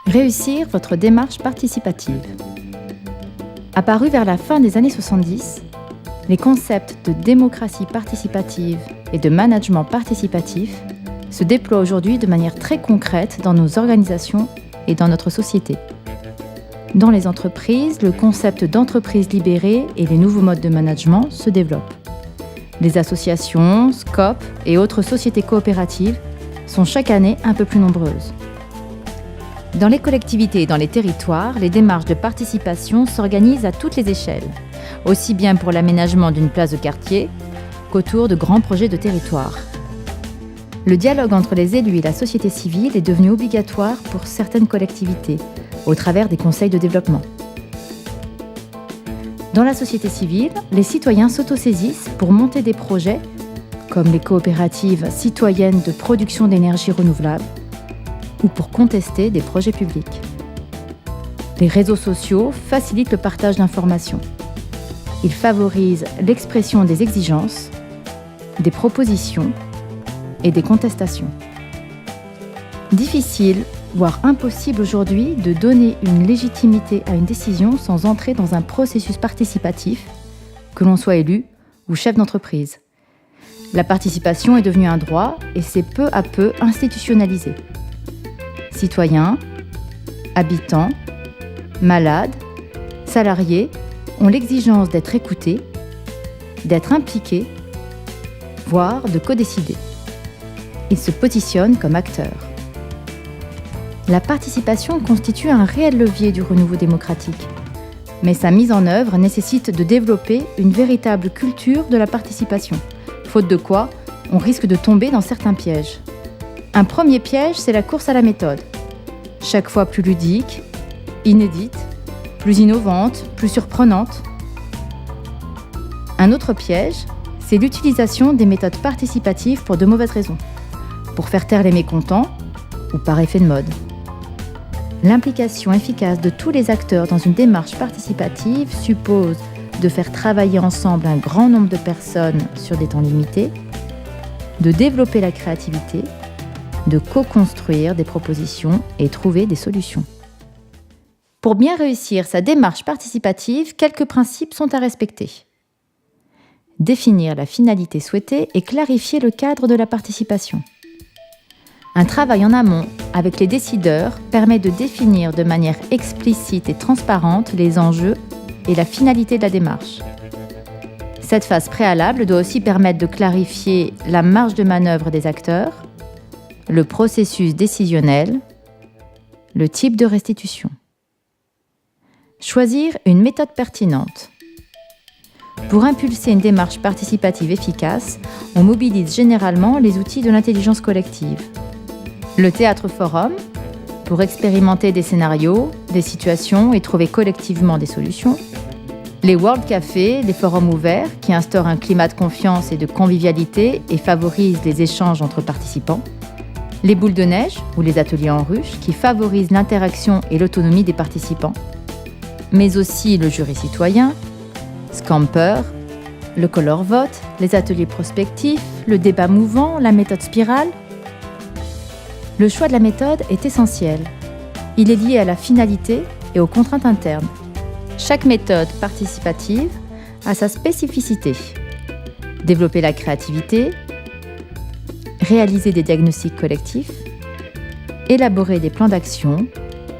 Réussir votre démarche participative. Apparus vers la fin des années 70, les concepts de démocratie participative et de management participatif se déploient aujourd'hui de manière très concrète dans nos organisations et dans notre société. Dans les entreprises, le concept d'entreprise libérée et les nouveaux modes de management se développent. Les associations, SCOP et autres sociétés coopératives sont chaque année un peu plus nombreuses. Dans les collectivités et dans les territoires, les démarches de participation s'organisent à toutes les échelles, aussi bien pour l'aménagement d'une place de quartier qu'autour de grands projets de territoire. Le dialogue entre les élus et la société civile est devenu obligatoire pour certaines collectivités, au travers des conseils de développement. Dans la société civile, les citoyens s'autosaisissent pour monter des projets, comme les coopératives citoyennes de production d'énergie renouvelable, ou pour contester des projets publics. Les réseaux sociaux facilitent le partage d'informations. Ils favorisent l'expression des exigences, des propositions et des contestations. Difficile, voire impossible aujourd'hui de donner une légitimité à une décision sans entrer dans un processus participatif, que l'on soit élu ou chef d'entreprise. La participation est devenue un droit et s'est peu à peu institutionnalisée. Citoyens, habitants, malades, salariés ont l'exigence d'être écoutés, d'être impliqués, voire de codécider. Ils se positionnent comme acteurs. La participation constitue un réel levier du renouveau démocratique, mais sa mise en œuvre nécessite de développer une véritable culture de la participation, faute de quoi on risque de tomber dans certains pièges. Un premier piège, c'est la course à la méthode. Chaque fois plus ludique, inédite, plus innovante, plus surprenante. Un autre piège, c'est l'utilisation des méthodes participatives pour de mauvaises raisons, pour faire taire les mécontents ou par effet de mode. L'implication efficace de tous les acteurs dans une démarche participative suppose de faire travailler ensemble un grand nombre de personnes sur des temps limités, de développer la créativité, de co-construire des propositions et trouver des solutions. Pour bien réussir sa démarche participative, quelques principes sont à respecter. Définir la finalité souhaitée et clarifier le cadre de la participation. Un travail en amont avec les décideurs permet de définir de manière explicite et transparente les enjeux et la finalité de la démarche. Cette phase préalable doit aussi permettre de clarifier la marge de manœuvre des acteurs, le processus décisionnel, le type de restitution. Choisir une méthode pertinente. Pour impulser une démarche participative efficace, on mobilise généralement les outils de l'intelligence collective. Le théâtre forum, pour expérimenter des scénarios, des situations et trouver collectivement des solutions. Les World Cafés, des forums ouverts qui instaurent un climat de confiance et de convivialité et favorisent les échanges entre participants. Les boules de neige ou les ateliers en ruche qui favorisent l'interaction et l'autonomie des participants. Mais aussi le jury citoyen, Scamper, le color vote, les ateliers prospectifs, le débat mouvant, la méthode spirale. Le choix de la méthode est essentiel. Il est lié à la finalité et aux contraintes internes. Chaque méthode participative a sa spécificité. Développer la créativité, réaliser des diagnostics collectifs, élaborer des plans d'action,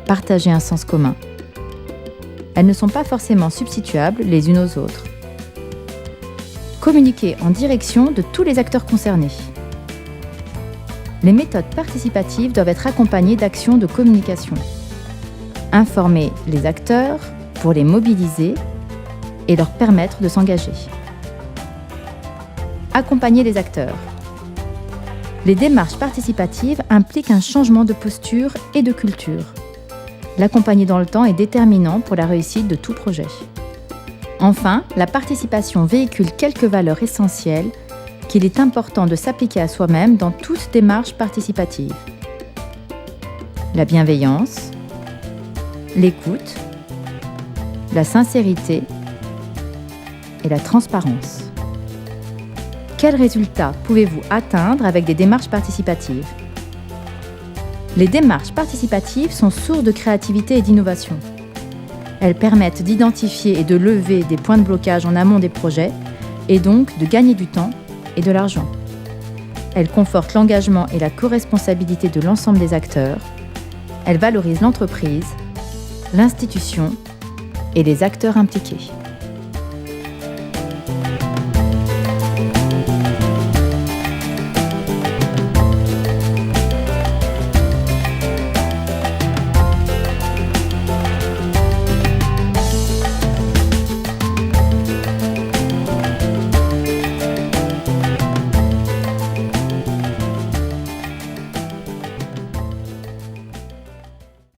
partager un sens commun. Elles ne sont pas forcément substituables les unes aux autres. Communiquer en direction de tous les acteurs concernés. Les méthodes participatives doivent être accompagnées d'actions de communication. Informer les acteurs pour les mobiliser et leur permettre de s'engager. Accompagner les acteurs. Les démarches participatives impliquent un changement de posture et de culture. L'accompagner dans le temps est déterminant pour la réussite de tout projet. Enfin, la participation véhicule quelques valeurs essentielles qu'il est important de s'appliquer à soi-même dans toute démarche participative. La bienveillance, l'écoute, la sincérité et la transparence. Quels résultats pouvez-vous atteindre avec des démarches participatives ? Les démarches participatives sont source de créativité et d'innovation. Elles permettent d'identifier et de lever des points de blocage en amont des projets et donc de gagner du temps et de l'argent. Elles confortent l'engagement et la co-responsabilité de l'ensemble des acteurs. Elles valorisent l'entreprise, l'institution et les acteurs impliqués.